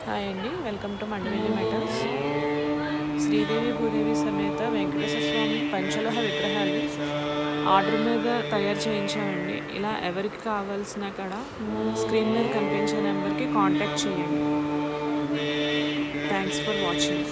Hi అండి, welcome to Mandavelli metals. Sridevi Bhudevi సమేత వెంకటేశ్వర స్వామి పంచలోహ విగ్రహాలు ఆర్డర్ మీద తయారు చేయించామండి. ఇలా ఎవరికి కావాల్సిన కాడ స్క్రీన్ మీద కనిపించే నెంబర్కి కాంటాక్ట్ చేయండి. Thanks for watching.